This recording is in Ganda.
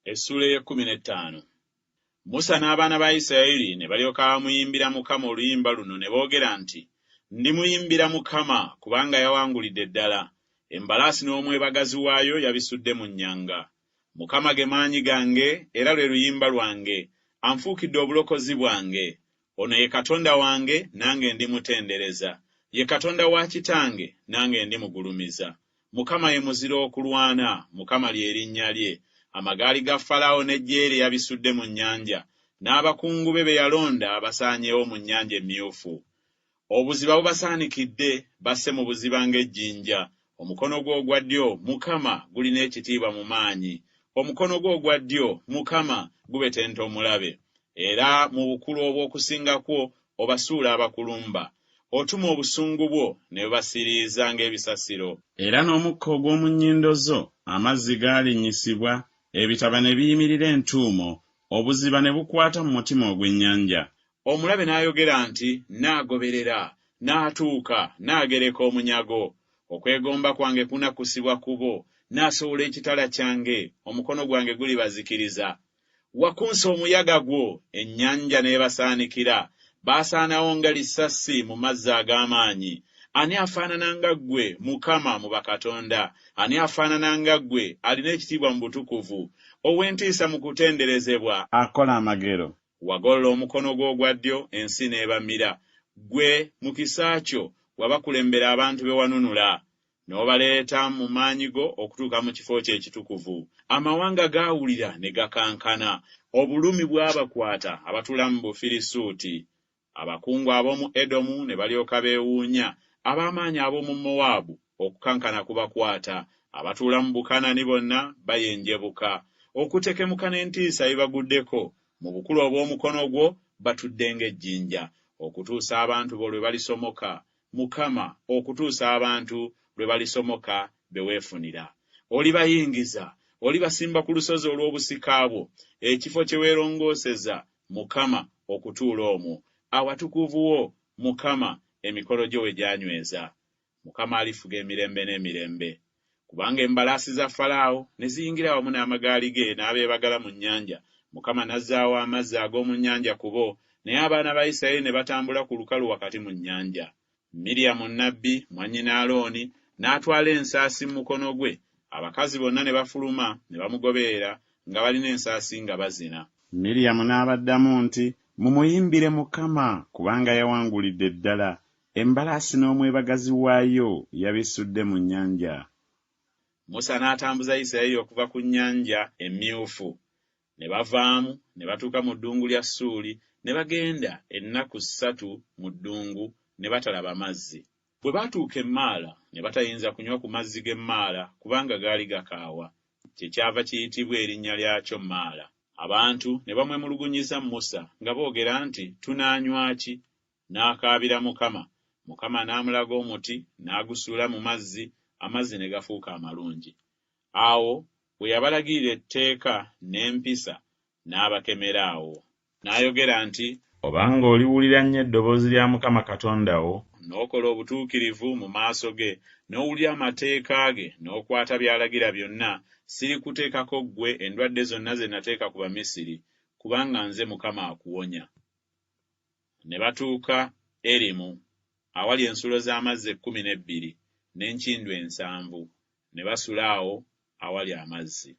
Essuula y'e15. Musa n'abaana ba Isirayiri ne balyoka bamuyimbira Mukama oluyimba luno ne boogera nti, ndimuyimbira Mukama kubanga yawangulidde ddala. Embalaasi n'omwebagazi waayo yabisudde mu nnyanga. Mukama ge maanyi gange era lwe luyimba lwange, anfuukidde obulokozi bwange. Ono ye Katonda wange, nange ndimutendereza. Ye Katonda wa kitange, nange ndimugulumiza. Mukama ye muzira okulwana, Mukama lye linnya lye. Amagaali ga Falaawo n'eggye lye yabisudde mu nnyanja, n'abakungu be yalonda basaanyeewo mu nnyanja emyufu. Obuziba bubasaanikidde, basse mu buziba ng'ejjinja. Omukono gwe ogwa ddyo, Mukama, gulina ekitiibwa mu maanyi. Omukono gwe ogwa ddyo, Mukama, gubetenta omulabe. Era mu bukulu obw'okusingakwo obasuula abakulumba. Otuma obusungu bwo ne bubasiriiza ng'ebisasiro. Era n'omukka ogw'omu nnyindo zo, amazzi gaalinnyisibwa, ebitaba ne biyimirira entuumo, obuziba ne bukwata mu mutima ogw'ennyanja. Omulabe n'ayogera nti, naagoberera, naatuuka, naagereka omunyago. Okwegomba kwange kunakusibwa kubo, naasowola ekitala kyange, omukono gwange gulibazikiriza. Wakunsa omuyaga gwo, ennyanja n'ebasaanikira, baasaanawo nga lissasi mu mazzi ag'amaanyi. Ani afaanana nga ggwe, Mukama mu bakatonda? Ani afaanana nga ggwe, alina ekitiibwa mu butukuvu, ow'entiisa mu kutenderezebwa, akola amagero? Wagolola omukono gwo ogwa ddyo, ensi n'ebamira. Ggwe mu kisa kyo wabakulembera abantu be wanunula, n'obaleeta mu maanyi go okutuuka mu kifo kye ekitukuvu. Amawanga gaawulira ne gakankana, obulumi bwabakwata abatuula mu Bufirisuuti. Abakungu ab'omu Edomu ne balyoka beewuunya, ab'amaanyi ab'omu Mowaabu okukankana kubakwata. Abatuula mu Bukanani bonna bayenjebuka, okutekemuka n'entiisa bibaguddeko. Mu bukulu obw'omukono gwo batudde ng'ejjinja, okutuusa abantu bo lwe balisomoka. Mukama, okutuusa abantu lwe balisomoka be weefunira. Olibayingiza, olibasimba ku lusozi olw'obusika bwo, ekifo kye weerongooseza, Mukama, okutuula omwo. Awatukuvu wo, Mukama, emikolo gyo we gyanyweza. Mukama alifuga emirembe n'emirembe. Kubanga embalaasi za Falaawo ne ziyingira wamu n'amagaali ge n'abeebagala mu nnyanja. Mukama n'azzaawo amazzi ag'omu nnyanja ku bo, naye abaana ba Isirayiri ne batambula ku lukalu wakati mu nnyanja. Miriyamu nnabbi, mwannyina Alooni, n'atwala ensaasi mu mukono gwe. Abakazi bonna ne bafuluma ne bamugoberera nga balina ensaasi nga bazina. Miriyamu n'abaddamu nti, mumuyimbire Mukama kubanga yawangulidde ddala. Embalaasi n'omwebagazi waayo yabisudde mu nnyanja. Musa n'atambuza Isirayiri okuva ku nnyanja emyufu. Ne bavaamu ne batuuka mu ddungu lya Ssuuli, ne bagenda ennaku 3 mu ddungu ne batalaba mazzi. Bwe baatuuka e Maala ne batayinza kunywa ku mazzi g'e Maala kubanga gaali gakaawa. Kyekyava kiyitibwa erinnya lyakyo Maala. Abantu ne bamwemulugunyiza Musa nga boogera nti, tunaanywa ki? N'akaabira Mukama. Mukama n'amulaga omuti, n'agusuula mu mazzi, amazzi ne gafuuka amalungi. Awo bwe yabalagirira etteeka n'empisa, n'abakemera awo. N'ayogera nti, obanga oliwulira nnyo eddoboozi lya Mukama Katonda wo, n'okola obutuukirivu mu maaso ge, n'owulira amateeka ge, n'okwata by'alagira byonna, sirikuteekako ggwe endwadde zonna ze nateeka ku Bamisiri, kubanga nze Mukama akuwonya. Ne batuuka Erimu, awali ensulo z'amazzi 12 n'enkindu 7, ne basula awo awali amazzi.